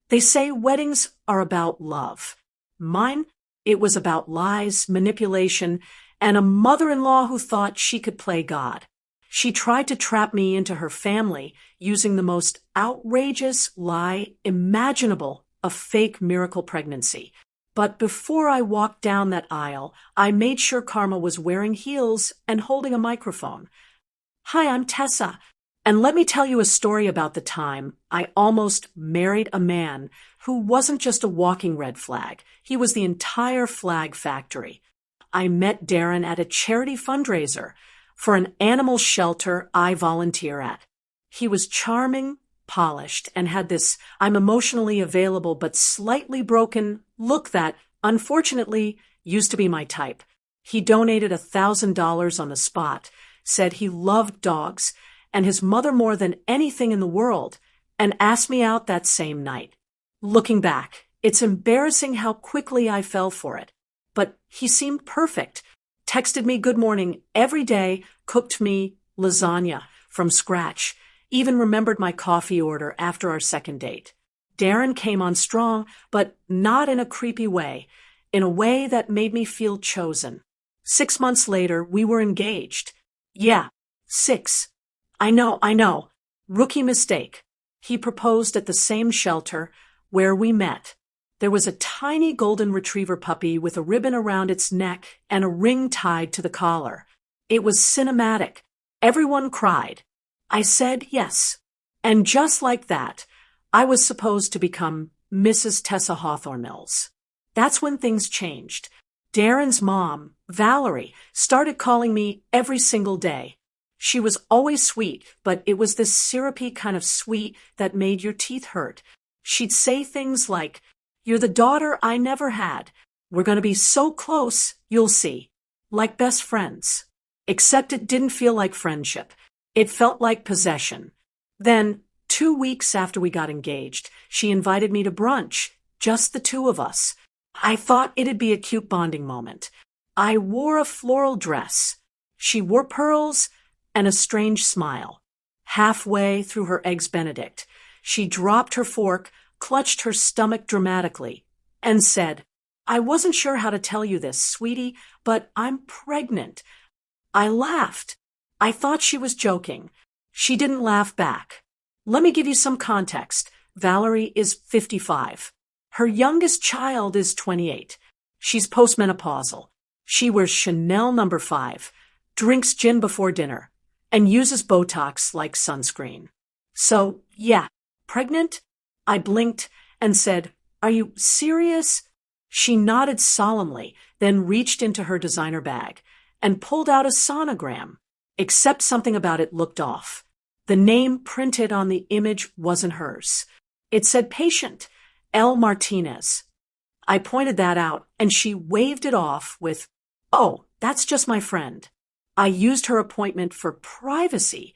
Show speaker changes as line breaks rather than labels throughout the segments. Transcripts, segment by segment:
They say weddings are about love. Mine, it was about lies, manipulation, and a mother-in-law who thought she could play God. She tried to trap me into her family using the most outrageous lie imaginable, a fake miracle pregnancy. But before I walked down that aisle, I made sure Karma was wearing heels and holding a microphone. Hi, I'm Tessa, and let me tell you a story about the time I almost married a man who wasn't just a walking red flag. He was the entire flag factory. I met Darren at a charity fundraiser for an animal shelter I volunteer at. He was charming, polished, and had this I'm emotionally available but slightly broken look that, unfortunately, used to be my type. He donated $1,000 on the spot, said he loved dogs and his mother more than anything in the world, and asked me out that same night. Looking back, it's embarrassing how quickly I fell for it. But he seemed perfect. Texted me good morning every day, cooked me lasagna from scratch, even remembered my coffee order after our second date. Darren came on strong, but not in a creepy way, in a way that made me feel chosen. 6 months later, we were engaged. Yeah, 6. I know. Rookie mistake. He proposed at the same shelter where we met. There was a tiny golden retriever puppy with a ribbon around its neck and a ring tied to the collar. It was cinematic. Everyone cried. I said yes. And just like that, I was supposed to become Mrs. Tessa Hawthorne Mills. That's when things changed. Darren's mom, Valerie, started calling me every single day. She was always sweet, but it was this syrupy kind of sweet that made your teeth hurt. She'd say things like, "You're the daughter I never had. We're going to be so close, you'll see." Like best friends. Except it didn't feel like friendship. It felt like possession. Then, 2 weeks after we got engaged, she invited me to brunch, just the two of us. I thought it'd be a cute bonding moment. I wore a floral dress. She wore pearls and a strange smile. Halfway through her Eggs Benedict, she dropped her fork, clutched her stomach dramatically, and said, "I wasn't sure how to tell you this, sweetie, but I'm pregnant." I laughed. I thought she was joking. She didn't laugh back. Let me give you some context. Valerie is 55. Her youngest child is 28. She's postmenopausal. She wears Chanel No. 5, drinks gin before dinner, and uses Botox like sunscreen. So, yeah, pregnant? I blinked and said, "Are you serious?" She nodded solemnly, then reached into her designer bag and pulled out a sonogram, except something about it looked off. The name printed on the image wasn't hers. It said patient, L. Martinez. I pointed that out, and she waved it off with, "Oh, that's just my friend." I used her appointment for privacy.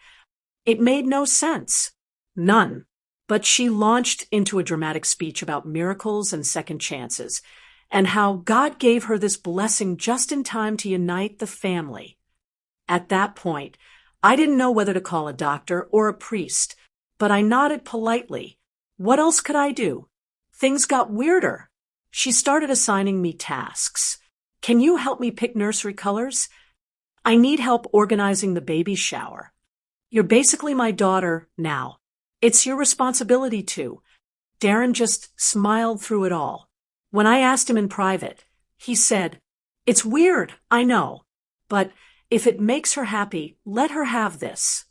It made no sense. None. But she launched into a dramatic speech about miracles and second chances, and how God gave her this blessing just in time to unite the family. At that point, I didn't know whether to call a doctor or a priest, but I nodded politely. What else could I do? Things got weirder. She started assigning me tasks. "Can you help me pick nursery colors? I need help organizing the baby shower. You're basically my daughter now. It's your responsibility too." Darren just smiled through it all. When I asked him in private, he said, "It's weird, I know, but if it makes her happy, let her have this."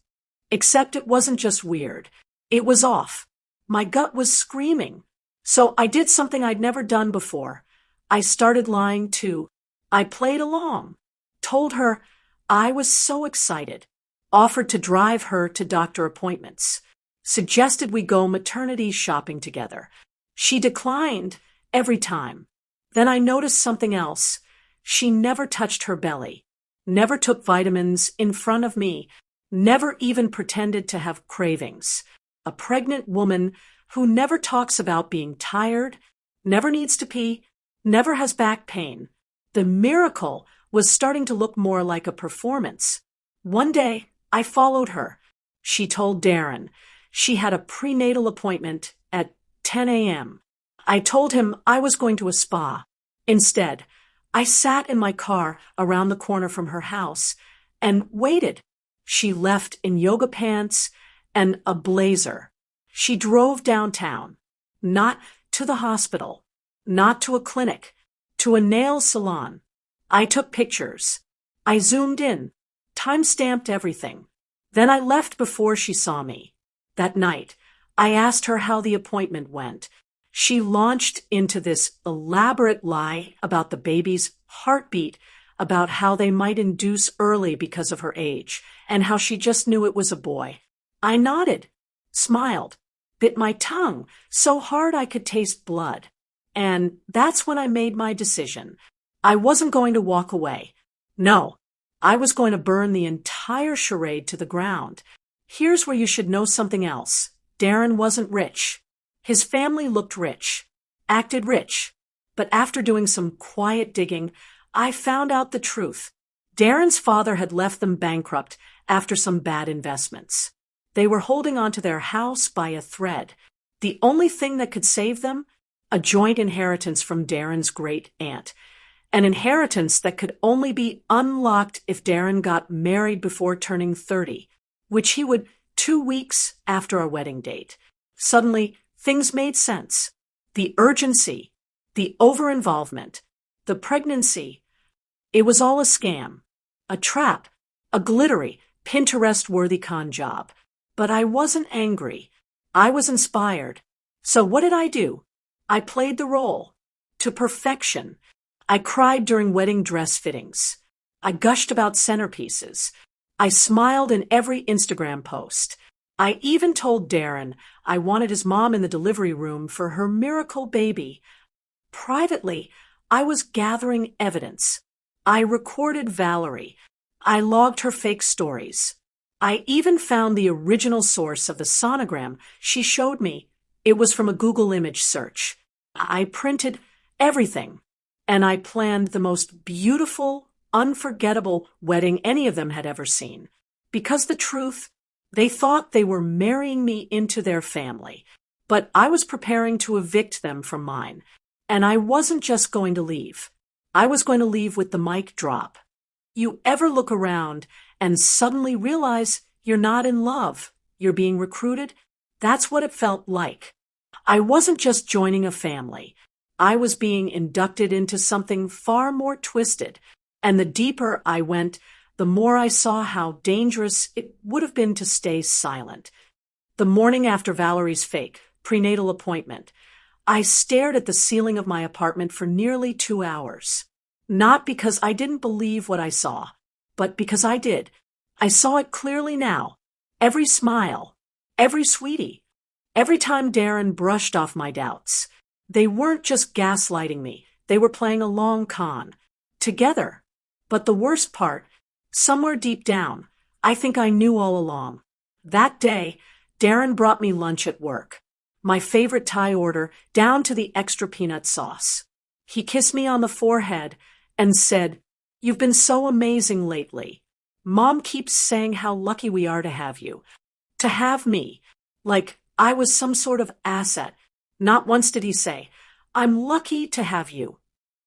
Except it wasn't just weird. It was off. My gut was screaming. So I did something I'd never done before. I started lying too. I played along. Told her I was so excited. Offered to drive her to doctor appointments. Suggested we go maternity shopping together. She declined every time. Then I noticed something else. She never touched her belly. Never took vitamins in front of me. Never even pretended to have cravings. A pregnant woman who never talks about being tired, never needs to pee, never has back pain. The miracle was starting to look more like a performance. One day, I followed her. She told Darren she had a prenatal appointment at 10 a.m. I told him I was going to a spa. Instead, I sat in my car around the corner from her house and waited. She left in yoga pants and a blazer. She drove downtown, not to the hospital, not to a clinic, to a nail salon. I took pictures. I zoomed in, time-stamped everything. Then I left before she saw me. That night, I asked her how the appointment went. She launched into this elaborate lie about the baby's heartbeat, about how they might induce early because of her age, and how she just knew it was a boy. I nodded, smiled, bit my tongue so hard I could taste blood. And that's when I made my decision. I wasn't going to walk away. No, I was going to burn the entire charade to the ground. Here's where you should know something else. Darren wasn't rich. His family looked rich, acted rich. But after doing some quiet digging, I found out the truth. Darren's father had left them bankrupt after some bad investments. They were holding on to their house by a thread. The only thing that could save them? A joint inheritance from Darren's great aunt. An inheritance that could only be unlocked if Darren got married before turning 30, which he would 2 weeks after our wedding date. Suddenly, things made sense. The urgency, the over-involvement, the pregnancy. It was all a scam, a trap, a glittery, Pinterest-worthy con job. But I wasn't angry. I was inspired. So what did I do? I played the role. To perfection. I cried during wedding dress fittings. I gushed about centerpieces. I smiled in every Instagram post. I even told Darren I wanted his mom in the delivery room for her miracle baby. Privately, I was gathering evidence. I recorded Valerie. I logged her fake stories. I even found the original source of the sonogram she showed me. It was from a Google image search. I printed everything, and I planned the most beautiful, unforgettable wedding any of them had ever seen. Because the truth, they thought they were marrying me into their family, but I was preparing to evict them from mine. And I wasn't just going to leave. I was going to leave with the mic drop. You ever look around and suddenly realize you're not in love, you're being recruited? That's what it felt like. I wasn't just joining a family. I was being inducted into something far more twisted. And the deeper I went, the more I saw how dangerous it would have been to stay silent. The morning after Valerie's fake prenatal appointment, I stared at the ceiling of my apartment for nearly 2 hours. Not because I didn't believe what I saw, but because I did. I saw it clearly now. Every smile, every sweetie, every time Darren brushed off my doubts. They weren't just gaslighting me. They were playing a long con. Together. But the worst part, somewhere deep down, I think I knew all along. That day, Darren brought me lunch at work. My favorite Thai order, down to the extra peanut sauce. He kissed me on the forehead and said, "You've been so amazing lately. Mom keeps saying how lucky we are to have you. To have me. Like I was some sort of asset. Not once did he say, 'I'm lucky to have you.'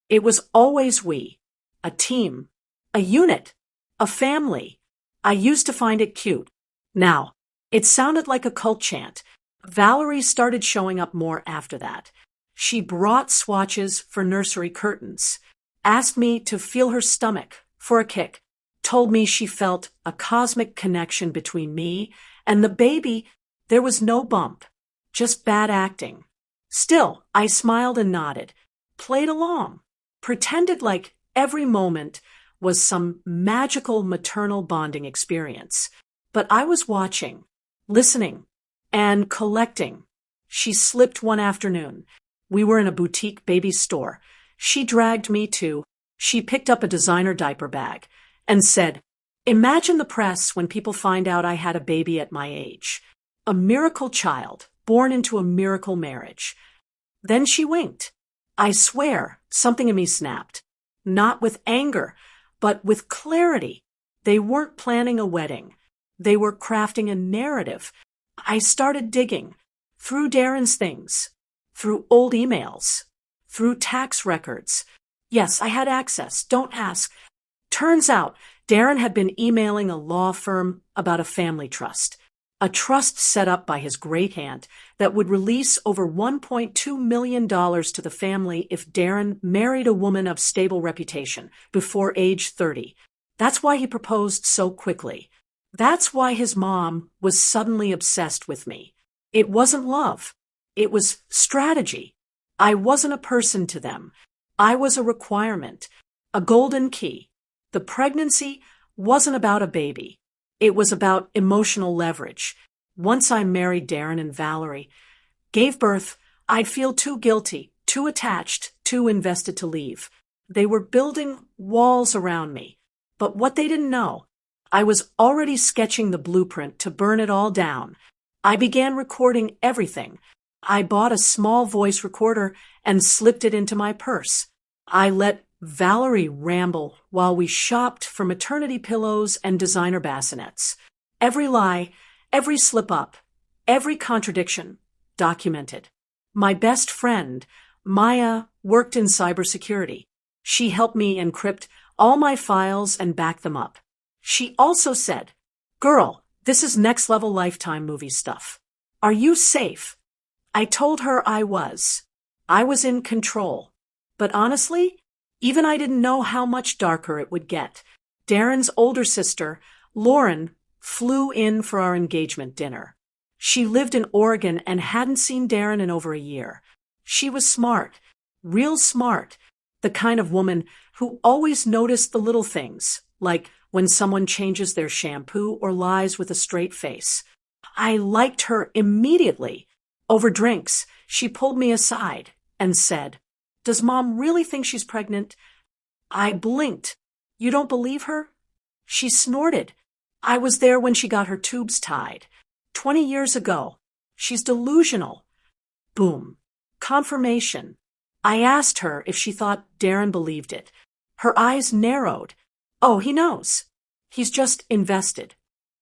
It was always we. A team. A unit. A family. I used to find it cute. Now, it sounded like a cult chant. Valerie started showing up more after that. She brought swatches for nursery curtains, asked me to feel her stomach for a kick, told me she felt a cosmic connection between me and the baby. There was no bump, just bad acting. Still, I smiled and nodded, played along, pretended like every moment was some magical maternal bonding experience. But I was watching, listening, and collecting. She slipped one afternoon. We were in a boutique baby store. She dragged me to. She picked up a designer diaper bag and said, "Imagine the press when people find out I had a baby at my age. A miracle child, born into a miracle marriage." Then she winked. I swear, something in me snapped. Not with anger, but with clarity. They weren't planning a wedding. They were crafting a narrative. I started digging through Darren's things, through old emails, through tax records. Yes, I had access. Don't ask. Turns out, Darren had been emailing a law firm about a family trust. A trust set up by his great aunt that would release over $1.2 million to the family if Darren married a woman of stable reputation before age 30. That's why he proposed so quickly. That's why his mom was suddenly obsessed with me. It wasn't love. It was strategy. I wasn't a person to them. I was a requirement, a golden key. The pregnancy wasn't about a baby. It was about emotional leverage. Once I married Darren and Valerie, gave birth, I'd feel too guilty, too attached, too invested to leave. They were building walls around me. But what they didn't know, I was already sketching the blueprint to burn it all down. I began recording everything. I bought a small voice recorder and slipped it into my purse. I let Valerie ramble while we shopped for maternity pillows and designer bassinets. Every lie, every slip-up, every contradiction, documented. My best friend, Maya, worked in cybersecurity. She helped me encrypt all my files and back them up. She also said, "Girl, this is next-level Lifetime movie stuff. Are you safe?" I told her I was. I was in control. But honestly, even I didn't know how much darker it would get. Darren's older sister, Lauren, flew in for our engagement dinner. She lived in Oregon and hadn't seen Darren in over a year. She was smart, real smart, the kind of woman who always noticed the little things, like when someone changes their shampoo or lies with a straight face. I liked her immediately. Over drinks, she pulled me aside and said, "Does Mom really think she's pregnant?" I blinked. "You don't believe her?" She snorted. "I was there when she got her tubes tied. 20 years ago. She's delusional." Boom. Confirmation. I asked her if she thought Darren believed it. Her eyes narrowed. "Oh, he knows. He's just invested."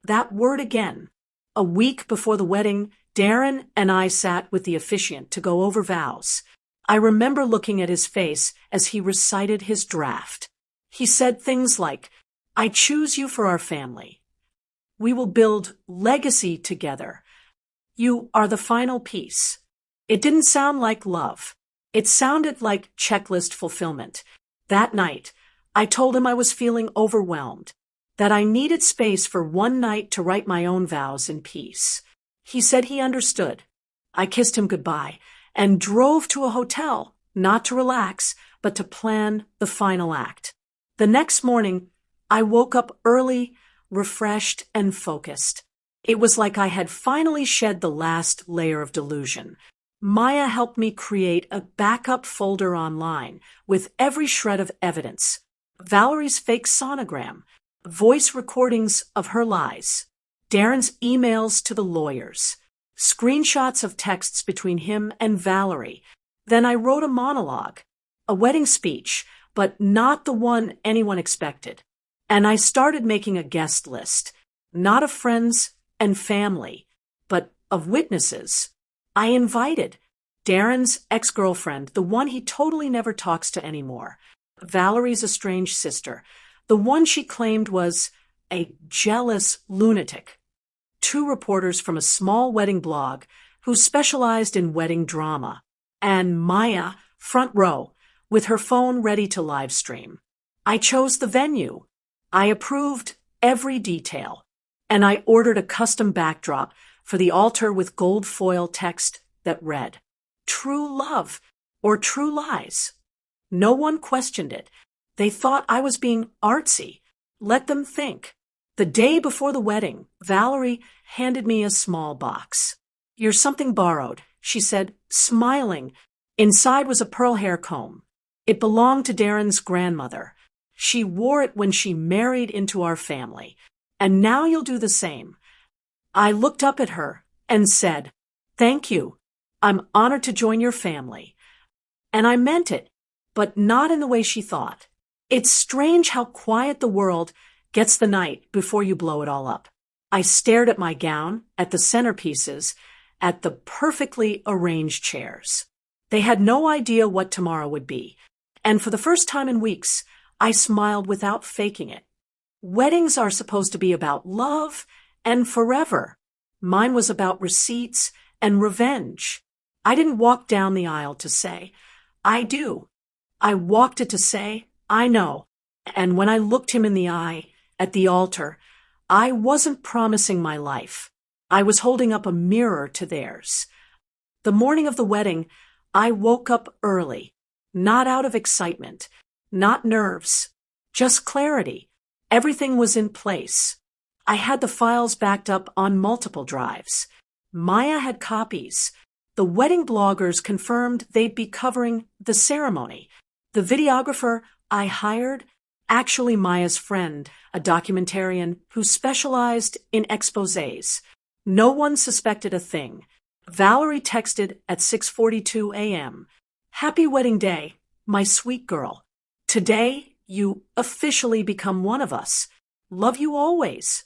That word again. A week before the wedding, Darren and I sat with the officiant to go over vows. I remember looking at his face as he recited his draft. He said things like, "I choose you for our family. We will build legacy together. You are the final piece." It didn't sound like love. It sounded like checklist fulfillment. That night, I told him I was feeling overwhelmed, that I needed space for one night to write my own vows in peace. He said he understood. I kissed him goodbye and drove to a hotel, not to relax, but to plan the final act. The next morning, I woke up early, refreshed and focused. It was like I had finally shed the last layer of delusion. Maya helped me create a backup folder online with every shred of evidence. Valerie's fake sonogram, voice recordings of her lies, Darren's emails to the lawyers, screenshots of texts between him and Valerie. Then I wrote a monologue, a wedding speech, but not the one anyone expected. And I started making a guest list, not of friends and family, but of witnesses. I invited Darren's ex-girlfriend, the one he totally never talks to anymore, Valerie's estranged sister, the one she claimed was a jealous lunatic, 2 reporters from a small wedding blog who specialized in wedding drama, and Maya, front row, with her phone ready to live stream. I chose the venue. I approved every detail, and I ordered a custom backdrop for the altar with gold foil text that read, "True love," or "True lies." No one questioned it. They thought I was being artsy. Let them think. The day before the wedding, Valerie handed me a small box. "You're something borrowed," she said, smiling. Inside was a pearl hair comb. It belonged to Darren's grandmother. She wore it when she married into our family. And now you'll do the same. I looked up at her and said, "Thank you. I'm honored to join your family." And I meant it, but not in the way she thought. It's strange how quiet the world gets the night before you blow it all up. I stared at my gown, at the centerpieces, at the perfectly arranged chairs. They had no idea what tomorrow would be. And for the first time in weeks, I smiled without faking it. Weddings are supposed to be about love and forever. Mine was about receipts and revenge. I didn't walk down the aisle to say, I do. I walked it to say, I know. And when I looked him in the eye at the altar, I wasn't promising my life. I was holding up a mirror to theirs. The morning of the wedding, I woke up early, not out of excitement, not nerves, just clarity. Everything was in place. I had the files backed up on multiple drives. Maya had copies. The wedding bloggers confirmed they'd be covering the ceremony. The videographer I hired, actually Maya's friend, a documentarian who specialized in exposés. No one suspected a thing. Valerie texted at 6:42 a.m. Happy wedding day, my sweet girl. Today, you officially become one of us. Love you always.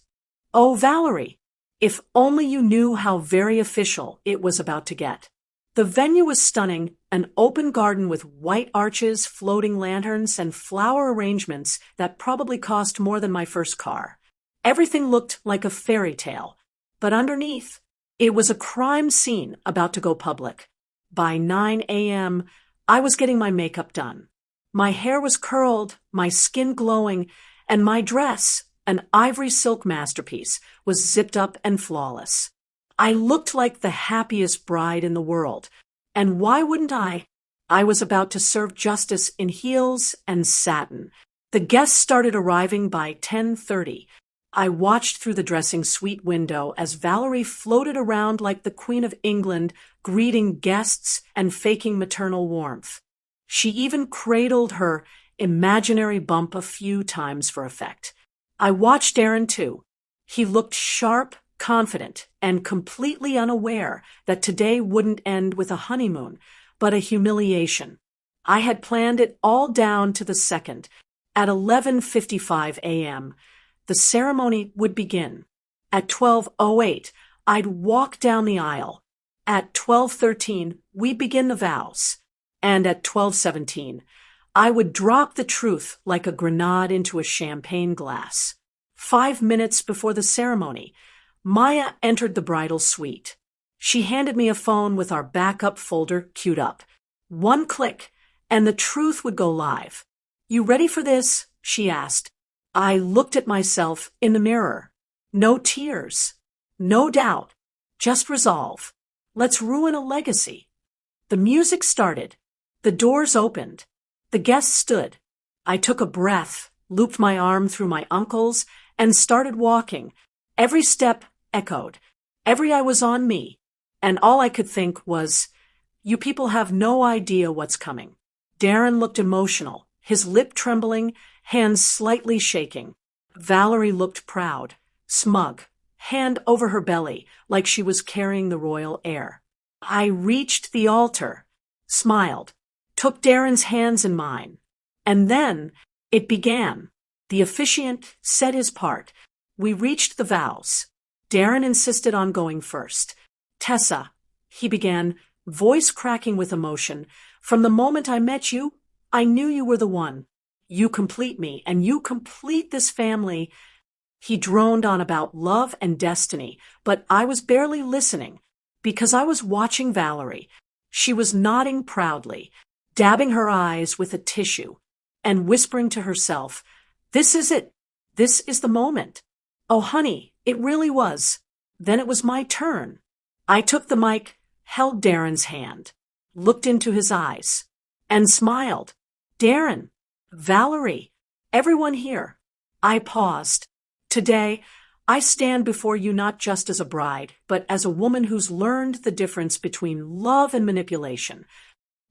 Oh, Valerie, if only you knew how very official it was about to get. The venue was stunning, an open garden with white arches, floating lanterns, and flower arrangements that probably cost more than my first car. Everything looked like a fairy tale, but underneath, it was a crime scene about to go public. By 9 a.m., I was getting my makeup done. My hair was curled, my skin glowing, and my dress, an ivory silk masterpiece, was zipped up and flawless. I looked like the happiest bride in the world. And why wouldn't I? I was about to serve justice in heels and satin. The guests started arriving by 10:30. I watched through the dressing suite window as Valerie floated around like the Queen of England, greeting guests and faking maternal warmth. She even cradled her imaginary bump a few times for effect. I watched Darren too. He looked sharp, confident, and completely unaware that today wouldn't end with a honeymoon, but a humiliation. I had planned it all down to the second. At 11:55 a.m., the ceremony would begin. At 12:08, I'd walk down the aisle. At 12:13, we'd begin the vows. And at 12:17, I would drop the truth like a grenade into a champagne glass. 5 minutes before the ceremony, Maya entered the bridal suite. She handed me a phone with our backup folder queued up. One click, and the truth would go live. You ready for this? She asked. I looked at myself in the mirror. No tears. No doubt. Just resolve. Let's ruin a legacy. The music started. The doors opened. The guests stood. I took a breath, looped my arm through my uncle's, and started walking. Every step echoed. Every eye was on me. And all I could think was, you people have no idea what's coming. Darren looked emotional, his lip trembling, hands slightly shaking. Valerie looked proud, smug, hand over her belly, like she was carrying the royal heir. I reached the altar, smiled, took Darren's hands in mine. And then it began. The officiant said his part. We reached the vows. Darren insisted on going first. Tessa, he began, voice cracking with emotion, from the moment I met you, I knew you were the one. You complete me, and you complete this family. He droned on about love and destiny, but I was barely listening, because I was watching Valerie. She was nodding proudly, dabbing her eyes with a tissue, and whispering to herself, this is it. This is the moment. Oh, honey, it really was. Then it was my turn. I took the mic, held Darren's hand, looked into his eyes, and smiled. Darren, Valerie, everyone here. I paused. Today, I stand before you not just as a bride, but as a woman who's learned the difference between love and manipulation.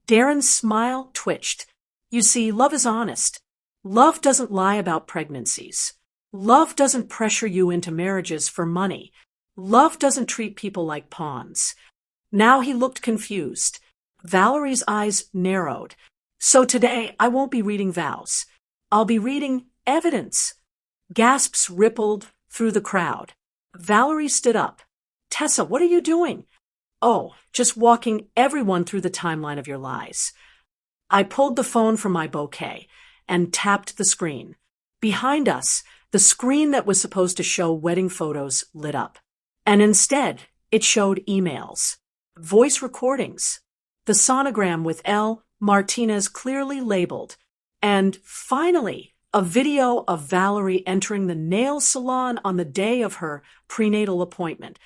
Darren's smile twitched. You see, love is honest. Love doesn't lie about pregnancies. Love doesn't pressure you into marriages for money. Love doesn't treat people like pawns. Now he looked confused. Valerie's eyes narrowed. So today, I won't be reading vows. I'll be reading evidence. Gasps rippled through the crowd. Valerie stood up. Tessa, what are you doing? Oh, just walking everyone through the timeline of your lies. I pulled the phone from my bouquet and tapped the screen. Behind us, the screen that was supposed to show wedding photos lit up. And instead, it showed emails, voice recordings, the sonogram with L. Martinez clearly labeled, and finally, a video of Valerie entering the nail salon on the day of her prenatal appointment.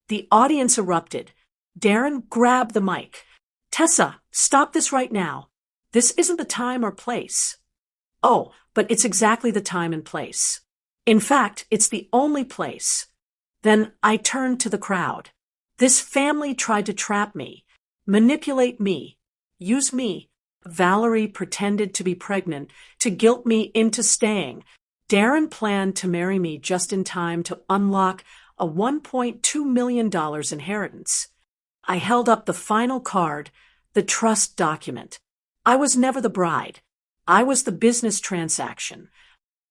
The audience erupted. Darren grabbed the mic. "Tessa, stop this right now. This isn't the time or place." "Oh, but it's exactly the time and place. In fact, it's the only place." Then I turned to the crowd. This family tried to trap me, manipulate me, use me. Valerie pretended to be pregnant to guilt me into staying. Darren planned to marry me just in time to unlock a $1.2 million inheritance. I held up the final card, the trust document. I was never the bride. I was the business transaction.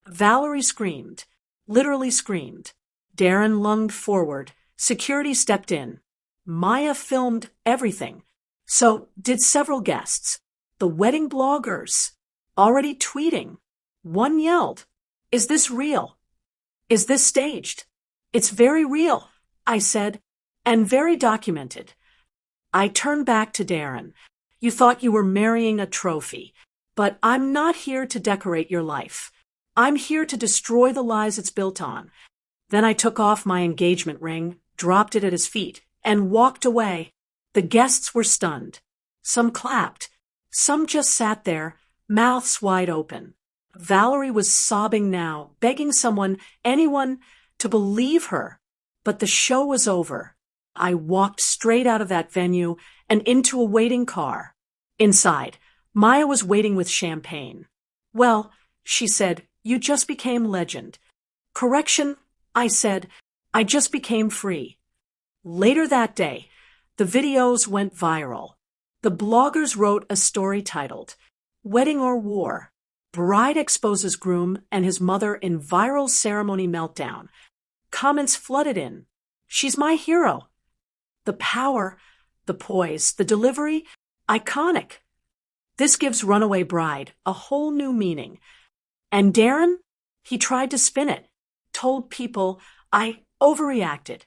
Valerie screamed, literally screamed. Darren lunged forward. Security stepped in. Maya filmed everything. So did several guests. The wedding bloggers, already tweeting. One yelled, "Is this real? Is this staged?" "It's very real," I said, "and very documented." I turned back to Darren. "You thought you were marrying a trophy, but I'm not here to decorate your life. I'm here to destroy the lies it's built on." Then I took off my engagement ring, dropped it at his feet, and walked away. The guests were stunned. Some clapped. Some just sat there, mouths wide open. Valerie was sobbing now, begging someone, anyone, to believe her. But the show was over. I walked straight out of that venue and into a waiting car. Inside, Maya was waiting with champagne. "Well," she said, "you just became legend." "Correction," I said, "I just became free." Later that day, the videos went viral. The bloggers wrote a story titled, "Wedding or War? Bride exposes groom and his mother in viral ceremony meltdown." Comments flooded in. "She's my hero." The power, the poise, the delivery, iconic. This gives Runaway Bride a whole new meaning. And Darren? He tried to spin it, told people I overreacted.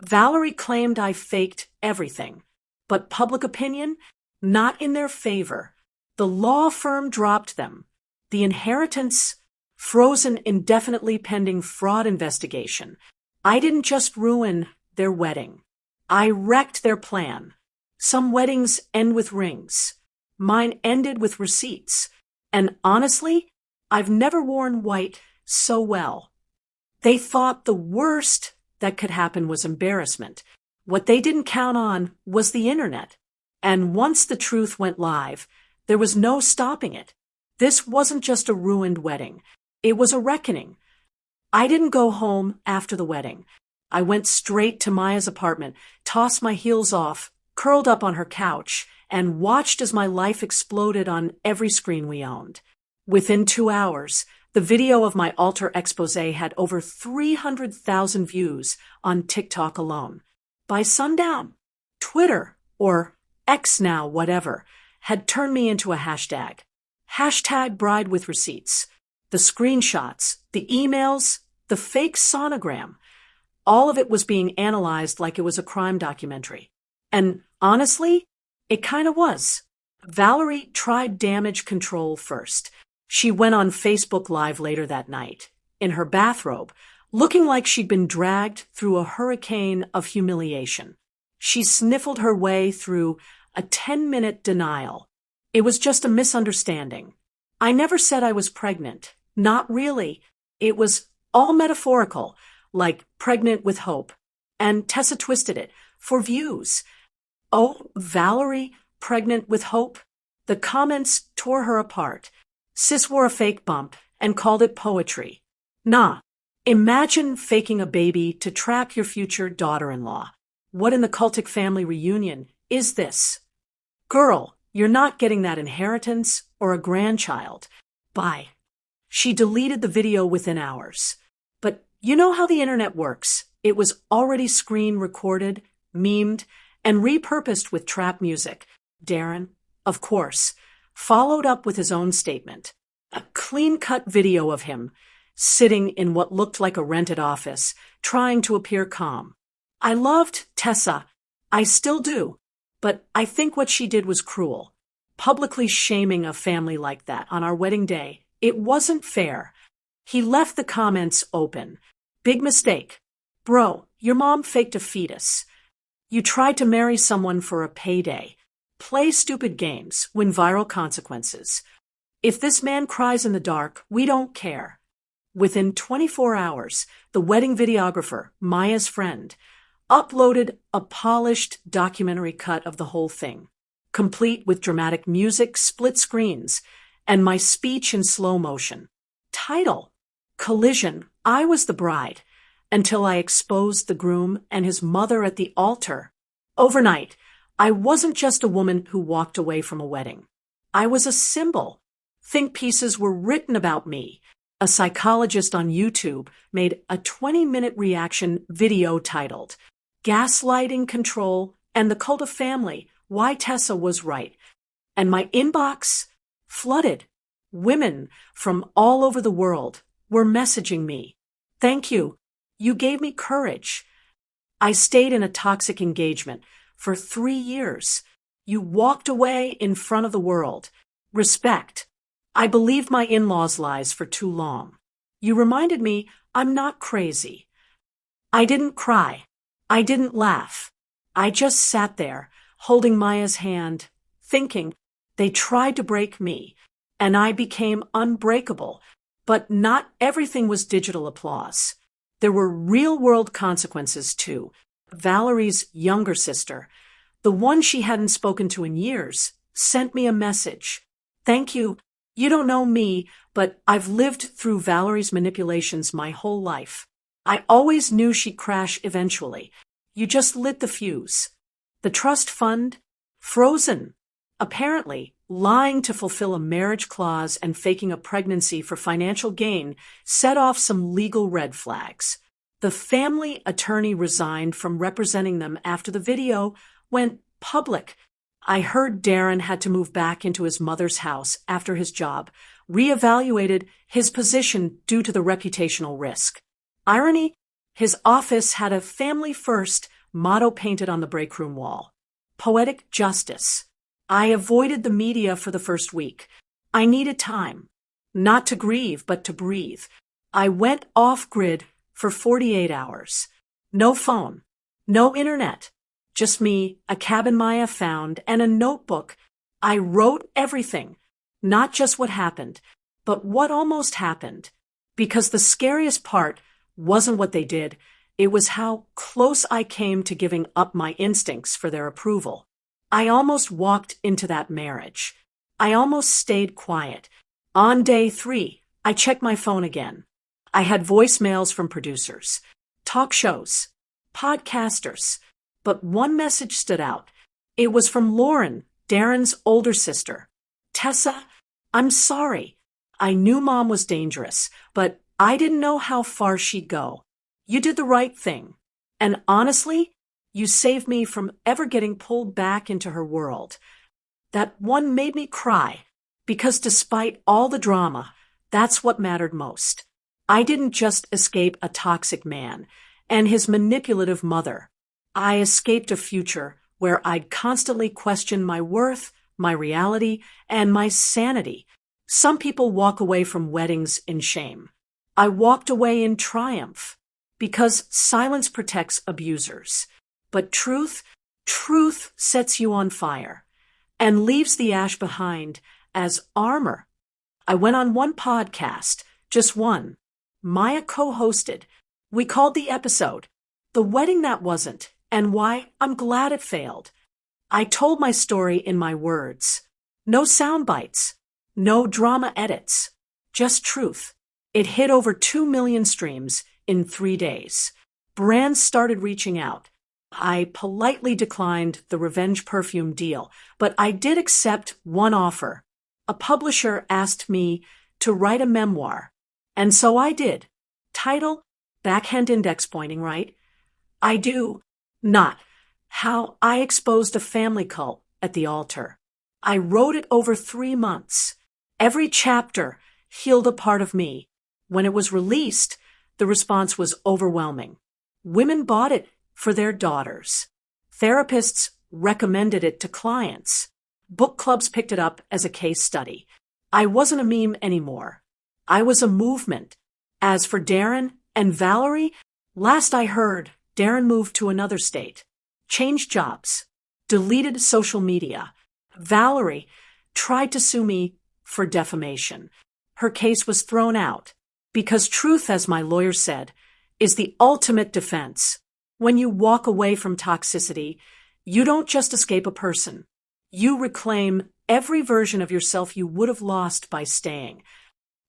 Valerie claimed I faked everything. But public opinion? Not in their favor. The law firm dropped them. The inheritance? Frozen indefinitely pending fraud investigation. I didn't just ruin their wedding. I wrecked their plan. Some weddings end with rings. Mine ended with receipts. And honestly, I've never worn white so well. They thought the worst that could happen was embarrassment. What they didn't count on was the internet. And once the truth went live, there was no stopping it. This wasn't just a ruined wedding. It was a reckoning. I didn't go home after the wedding. I went straight to Maya's apartment, tossed my heels off, curled up on her couch, and watched as my life exploded on every screen we owned. Within 2 hours, the video of my altar expose had over 300,000 views on TikTok alone. By sundown, Twitter, or X now, whatever, had turned me into a hashtag. Hashtag bride with receipts. The screenshots, the emails, the fake sonogram. All of it was being analyzed like it was a crime documentary. And honestly, it kind of was. Valerie tried damage control first. She went on Facebook Live later that night, in her bathrobe, looking like she'd been dragged through a hurricane of humiliation. She sniffled her way through a 10-minute denial. It was just a misunderstanding. I never said I was pregnant. Not really. It was all metaphorical, like pregnant with hope. And Tessa twisted it, for views. Oh, Valerie, pregnant with hope? The comments tore her apart. Sis wore a fake bump and called it poetry. Nah. Imagine faking a baby to trap your future daughter-in-law. What in the cultic family reunion is this? Girl, you're not getting that inheritance or a grandchild. Bye. She deleted the video within hours. But you know how the internet works. It was already screen recorded, memed, and repurposed with trap music. Darren, of course, followed up with his own statement. A clean-cut video of him sitting in what looked like a rented office, trying to appear calm. I loved Tessa. I still do. But I think what she did was cruel. Publicly shaming a family like that on our wedding day. It wasn't fair. He left the comments open. Big mistake. Bro, your mom faked a fetus. You tried to marry someone for a payday. Play stupid games, win viral consequences. If this man cries in the dark, we don't care. Within 24 hours, the wedding videographer, Maya's friend, uploaded a polished documentary cut of the whole thing, complete with dramatic music, split screens, and my speech in slow motion. Title: Collision. I was the bride, until I exposed the groom and his mother at the altar. Overnight, I wasn't just a woman who walked away from a wedding. I was a symbol. Think pieces were written about me. A psychologist on YouTube made a 20-minute reaction video titled Gaslighting, Control, and the Cult of Family, Why Tessa Was Right. And my inbox flooded. Women from all over the world were messaging me. Thank you. You gave me courage. I stayed in a toxic engagement for 3 years. You walked away in front of the world. Respect. I believed my in-laws' lies for too long. You reminded me I'm not crazy. I didn't cry. I didn't laugh. I just sat there, holding Maya's hand, thinking they tried to break me, and I became unbreakable. But not everything was digital applause. There were real-world consequences, too. Valerie's younger sister, the one she hadn't spoken to in years, sent me a message. Thank you. You don't know me, but I've lived through Valerie's manipulations my whole life. I always knew she'd crash eventually. You just lit the fuse. The trust fund? Frozen. Apparently, lying to fulfill a marriage clause and faking a pregnancy for financial gain set off some legal red flags. The family attorney resigned from representing them after the video went public. I heard Darren had to move back into his mother's house after his job, reevaluated his position due to the reputational risk. Irony? His office had a family first motto painted on the break room wall. Poetic justice. I avoided the media for the first week. I needed time. Not to grieve, but to breathe. I went off-grid for 48 hours. No phone. No internet. Just me, a cabin Maya found, and a notebook. I wrote everything. Not just what happened, but what almost happened. Because the scariest part wasn't what they did. It was how close I came to giving up my instincts for their approval. I almost walked into that marriage. I almost stayed quiet. On day 3, I checked my phone again. I had voicemails from producers, talk shows, podcasters, but one message stood out. It was from Lauren, Darren's older sister. Tessa, I'm sorry. I knew Mom was dangerous, but I didn't know how far she'd go. You did the right thing. And honestly, you saved me from ever getting pulled back into her world. That one made me cry, because despite all the drama, that's what mattered most. I didn't just escape a toxic man and his manipulative mother. I escaped a future where I'd constantly question my worth, my reality, and my sanity. Some people walk away from weddings in shame. I walked away in triumph, because silence protects abusers. But truth sets you on fire and leaves the ash behind as armor. I went on one podcast, just one. Maya co-hosted. We called the episode The Wedding That Wasn't, and Why I'm Glad It Failed. I told my story in my words. No sound bites. No drama edits. Just truth. It hit over 2 million streams in 3 days. Brands started reaching out. I politely declined the revenge perfume deal, but I did accept one offer. A publisher asked me to write a memoir, and so I did. Title, backhand index pointing, right? I do. Not. how I exposed a family cult at the altar. I wrote it over 3 months. Every chapter healed a part of me. When it was released, the response was overwhelming. Women bought it for their daughters. Therapists recommended it to clients. Book clubs picked it up as a case study. I wasn't a meme anymore. I was a movement. As for Darren and Valerie, last I heard, Darren moved to another state, changed jobs, deleted social media. Valerie tried to sue me for defamation. Her case was thrown out because truth, as my lawyer said, is the ultimate defense. When you walk away from toxicity, you don't just escape a person. You reclaim every version of yourself you would have lost by staying.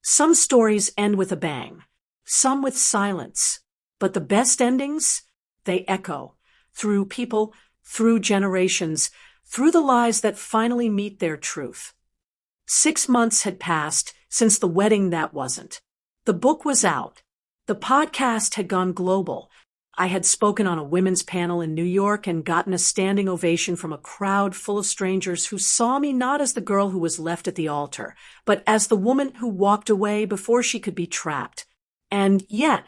Some stories end with a bang, some with silence, but the best endings, they echo through people, through generations, through the lies that finally meet their truth. 6 months had passed since the wedding that wasn't. The book was out. The podcast had gone global. I had spoken on a women's panel in New York and gotten a standing ovation from a crowd full of strangers who saw me not as the girl who was left at the altar, but as the woman who walked away before she could be trapped. And yet,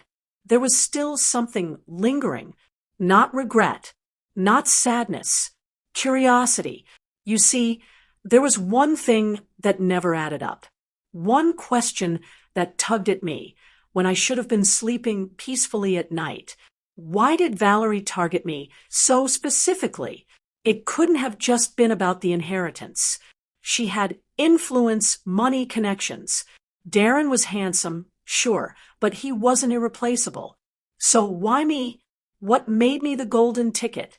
there was still something lingering. Not regret, not sadness, curiosity. You see, there was one thing that never added up. One question that tugged at me when I should have been sleeping peacefully at night. Why did Valerie target me so specifically? It couldn't have just been about the inheritance. She had influence, money, connections. Darren was handsome, sure, but he wasn't irreplaceable. So why me? What made me the golden ticket?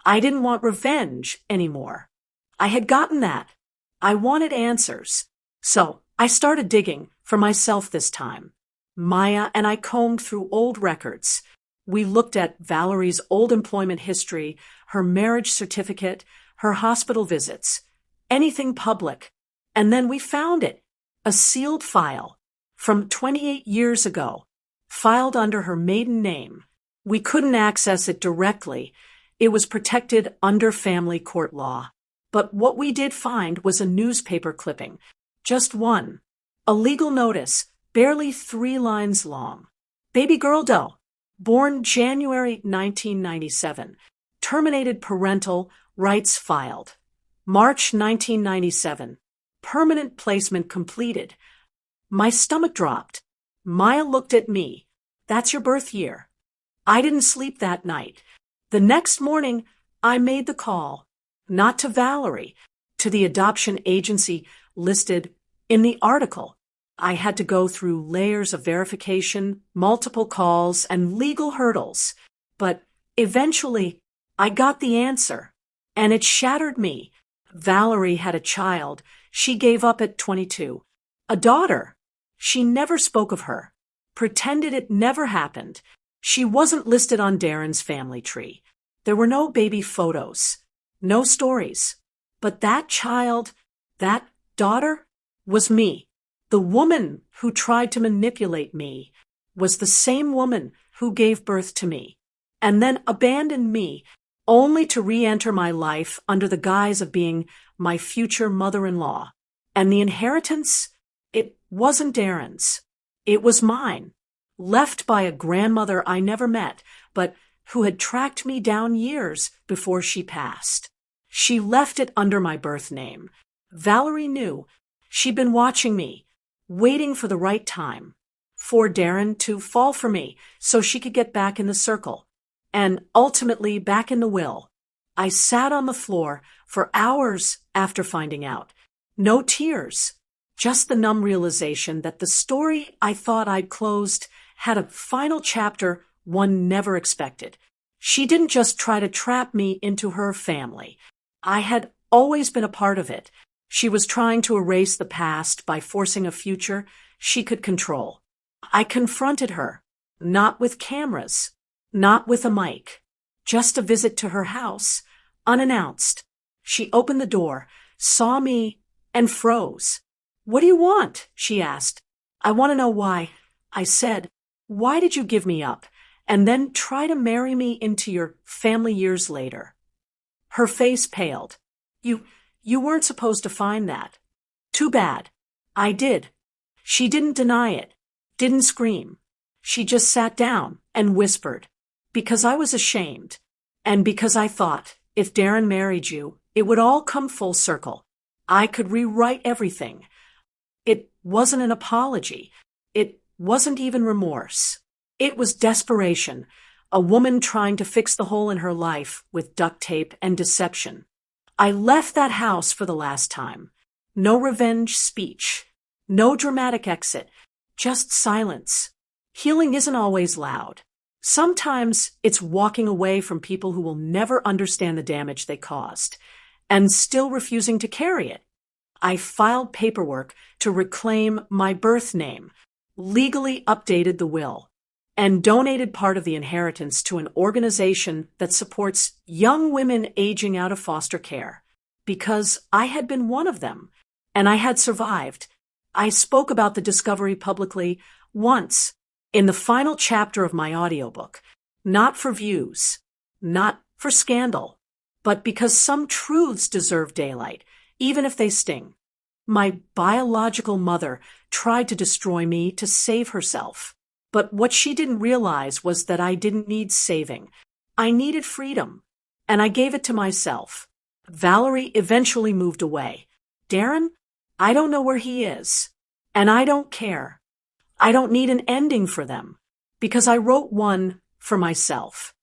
I didn't want revenge anymore. I had gotten that. I wanted answers. So I started digging for myself this time. Maya and I combed through old records. We looked at Valerie's old employment history, her marriage certificate, her hospital visits, anything public. And then we found it, a sealed file from 28 years ago, filed under her maiden name. We couldn't access it directly. It was protected under family court law. But what we did find was a newspaper clipping, just one, a legal notice, barely 3 lines long. Baby girl doe, born January 1997, terminated parental rights filed. March 1997, permanent placement completed. My stomach dropped. Maya looked at me. That's your birth year. I didn't sleep that night. The next morning, I made the call, not to Valerie, to the adoption agency listed in the article. I had to go through layers of verification, multiple calls, and legal hurdles. But eventually, I got the answer, and it shattered me. Valerie had a child. She gave up at 22. A daughter. She never spoke of her, pretended it never happened. She wasn't listed on Darren's family tree. There were no baby photos, no stories. But that child, that daughter, was me. The woman who tried to manipulate me was the same woman who gave birth to me and then abandoned me only to re-enter my life under the guise of being my future mother-in-law. And the inheritance? It wasn't Darren's. It was mine, left by a grandmother I never met, but who had tracked me down years before she passed. She left it under my birth name. Valerie knew. She'd been watching me, waiting for the right time, for Darren to fall for me so she could get back in the circle, and ultimately back in the will. I sat on the floor for hours after finding out. No tears, just the numb realization that the story I thought I'd closed had a final chapter one never expected. She didn't just try to trap me into her family. I had always been a part of it. She was trying to erase the past by forcing a future she could control. I confronted her, not with cameras, not with a mic, just a visit to her house, unannounced. She opened the door, saw me, and froze. "What do you want?" she asked. "I want to know why." I said, "Why did you give me up and then try to marry me into your family years later?" Her face paled. You weren't supposed to find that. Too bad. I did. She didn't deny it, didn't scream. She just sat down and whispered. Because I was ashamed. And because I thought, if Darren married you, it would all come full circle. I could rewrite everything. It wasn't an apology. It wasn't even remorse. It was desperation, a woman trying to fix the hole in her life with duct tape and deception. I left that house for the last time. No revenge speech. No dramatic exit. Just silence. Healing isn't always loud. Sometimes it's walking away from people who will never understand the damage they caused, and still refusing to carry it. I filed paperwork to reclaim my birth name, legally updated the will, and donated part of the inheritance to an organization that supports young women aging out of foster care. Because I had been one of them, and I had survived. I spoke about the discovery publicly once, in the final chapter of my audiobook, not for views, not for scandal, but because some truths deserve daylight, even if they sting. My biological mother tried to destroy me to save herself, but what she didn't realize was that I didn't need saving. I needed freedom, and I gave it to myself. Valerie eventually moved away. Darren? I don't know where he is, and I don't care. I don't need an ending for them, because I wrote one for myself.